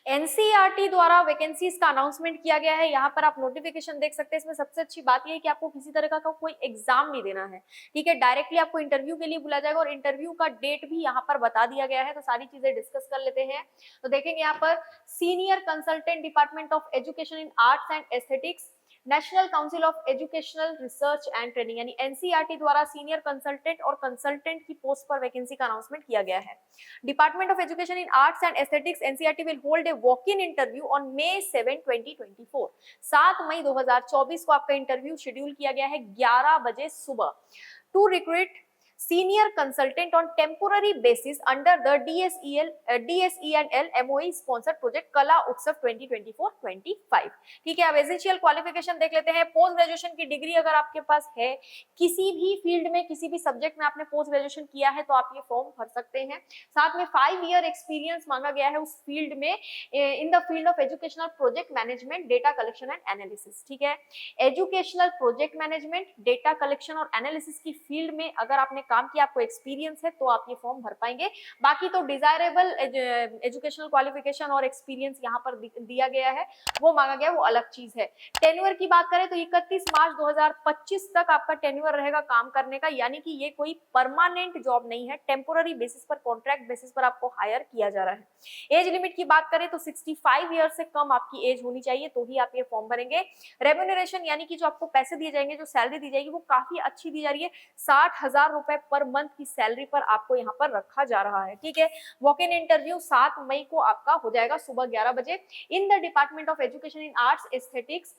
NCERT द्वारा vacancies का announcement किया गया है। यहाँ पर आप नोटिफिकेशन देख सकते हैं। इसमें सबसे अच्छी बात यह है कि आपको किसी तरह का कोई एग्जाम नहीं देना है, ठीक है। डायरेक्टली आपको इंटरव्यू के लिए बुलाया जाएगा और इंटरव्यू का डेट भी यहाँ पर बता दिया गया है। तो सारी चीजें डिस्कस कर लेते हैं। तो देखेंगे यहाँ पर senior consultant department of education in arts and aesthetics, national council of educational research and training, यानी एनसीईआरटी द्वारा सीनियर कंसल्टेंट और कंसल्टेंट की पोस्ट पर वैकेंसी का अनाउंसमेंट किया गया है। Department of education in arts and aesthetics NCERT will hold a walk in interview on May 7, 2024। 7 मई 2024 को आपका इंटरव्यू शेड्यूल किया गया है 11 बजे सुबह। To recruit senior consultant on temporary basis under the DSENL MOE sponsored project कला उत्सव 2024-25। ठीक है। अब एसेंशियल क्वालिफिकेशन देख लेते हैं। पोस्ट ग्रेजुएशन की डिग्री अगर आपके पास है, किसी भी फील्ड में, किसी भी सब्जेक्ट में आपने पोस्ट ग्रेजुएशन किया है तो आप ये फॉर्म भर सकते हैं। साथ में 5 ईयर एक्सपीरियंस मांगा गया है उस फील्ड में, in the field of educational project management, data collection and analysis. ठीक है। Educational project management, data collection और एनालिसिस की फील्ड में अगर आपने काम किया, आपको एक्सपीरियंस है, तो आप ये फॉर्म भर पाएंगे। बाकी तो डिजायरेबल एजुकेशनल क्वालिफिकेशन और एक्सपीरियंस यहाँ पर दिया गया है, वो मांगा गया, वो अलग चीज है। टेन्योर की बात करें तो 31 मार्च 2025 तक आपका टेन्योर रहेगा काम करने का, यानी कि ये कोई परमानेंट जॉब नहीं है, टेम्पोररी बेसिस पर, कॉन्ट्रैक्ट बेसिस पर आपको हायर किया जा रहा है। एज लिमिट की बात करें तो 65 ईयर से कम आपकी एज होनी चाहिए, तो ही आप ये फॉर्म भरेंगे। रेम्यूनरेशन यानी कि जो आपको पैसे दिए जाएंगे, जो सैलरी दी जाएगी, वो काफी अच्छी दी जा रही है। 60,000 रुपए पर मंथ की सैलरी पर आपको यहाँ पर रखा जा रहा है। ठीक है। वॉक इन इंटरव्यू 7 मई को आपका हो जाएगा सुबह 11 बजे in the department of education in arts aesthetics,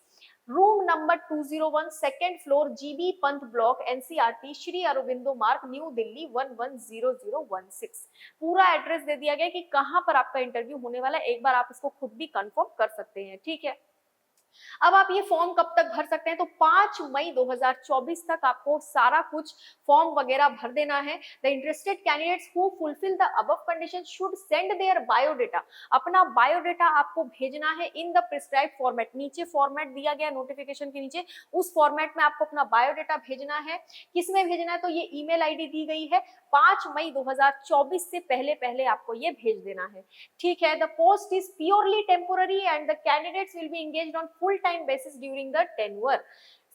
room number 201, second floor, GB Pant block, NCERT, Shri Aurobindo मार्ग, न्यू दिल्ली 110016। पूरा एड्रेस दे दिया गया कि कहां पर आपका इंटरव्यू होने वाला है। एक बार आप इसको खुद भी कंफर्म कर सकते हैं। ठीक है। अब आप ये फॉर्म कब तक भर सकते हैं, तो 5 मई 2024 तक आपको सारा कुछ फॉर्म वगैरह भर देना है। The interested candidates who fulfil the above condition should send their biodata. अपना बायोडेटा आपको भेजना है इन द प्रिस्क्राइब्ड फॉर्मेट। नीचे फॉर्मेट दिया गया नोटिफिकेशन के नीचे, उस फॉर्मेट में आपको अपना बायोडेटा भेजना है। किसमें भेजना है, तो ये ईमेल आईडी दी गई है। 5 मई 2024 से पहले पहले आपको ये भेज देना है। ठीक है। The post is purely temporary and the candidates will be engaged on full-time basis during the tenure.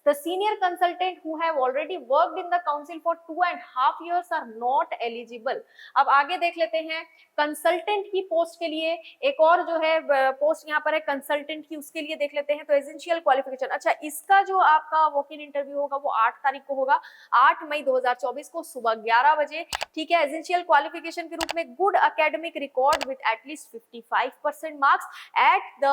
The senior consultant who have already worked in the council for 2.5 years are not eligible. अब आगे देख लेते हैं consultant की post के लिए। एक और जो है पोस्ट यहाँ पर है कंसल्टेंट की, उसके लिए देख लेते हैं। तो एसेंशियल क्वालिफिकेशन, अच्छा, इसका जो आपका वॉक इन इंटरव्यू होगा वो 8 तारीख को होगा, 8 मई 2024 को सुबह 11 बजे। ठीक है। एसेंशियल क्वालिफिकेशन के रूप में good academic record with at least 55% marks at the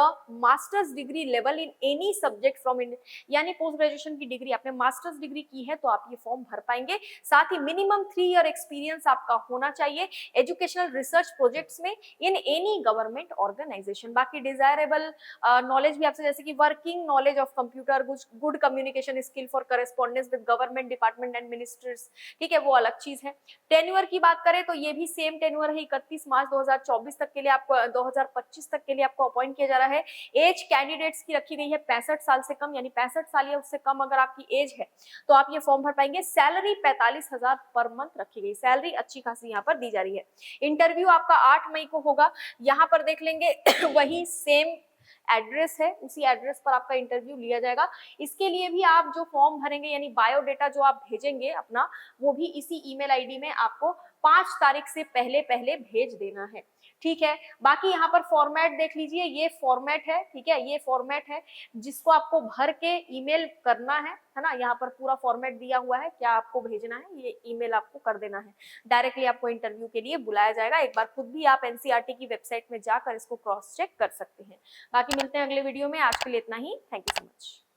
masters degree level in any subject from, यानी पोस्ट ग्रेजुएशन की डिग्री, आपने मास्टर्स डिग्री की है तो आप ये फॉर्म भर पाएंगे। साथ ही मिनिमम 3 ईयर एक्सपीरियंस आपका होना चाहिए एजुकेशनल रिसर्च प्रोजेक्ट्स में इन एनी गवर्नमेंट ऑर्गेनाइजेशन। बाकी डिजायरेबल नॉलेज भी आपसे, जैसे कि working knowledge of computer, good communication skill for correspondence with government department and ministers. ठीक है, वो अलग चीज है। टेन्योर की बात करें तो ये भी सेम टेन्योर है, 31 मार्च 2024 तक के लिए आपको, 2025 तक के लिए आपको अपॉइंट किया जा रहा है। एज कैंडिडेट्स की रखी गई है 65 साल से कम, यानी 65 साल या उससे कम अगर आपकी एज है तो आप ये फॉर्म भर पाएंगे। सैलरी 45,000 पर मंथ रखी गई, सैलरी अच्छी खासी यहाँ पर दी जा रही है। इंटरव्यू आपका 8 मई को होगा। यहाँ पर देख लेंगे वही सेम एड्रेस है, उसी एड्रेस पर आपका इंटरव्यू लिया जाएगा। इसके लिए भी आप जो फॉर्म भरेंगे, यानी बायोडेटा जो आप भेजेंगे अपना, वो भी इसी ईमेल आईडी में आपको 5 तारीख से पहले पहले भेज देना है। ठीक है। बाकी यहाँ पर फॉर्मेट देख लीजिए, ये फॉर्मेट है। ठीक है, ये फॉर्मेट है जिसको आपको भर के ईमेल करना है ना। यहाँ पर पूरा फॉर्मेट दिया हुआ है, क्या आपको भेजना है, ये ईमेल आपको कर देना है। डायरेक्टली आपको इंटरव्यू के लिए बुलाया जाएगा। एक बार खुद भी आप एनसीईआरटी की वेबसाइट में जाकर इसको क्रॉस चेक कर सकते हैं। बाकी मिलते हैं अगले वीडियो में। आज के लिए इतना ही। Thank you so much.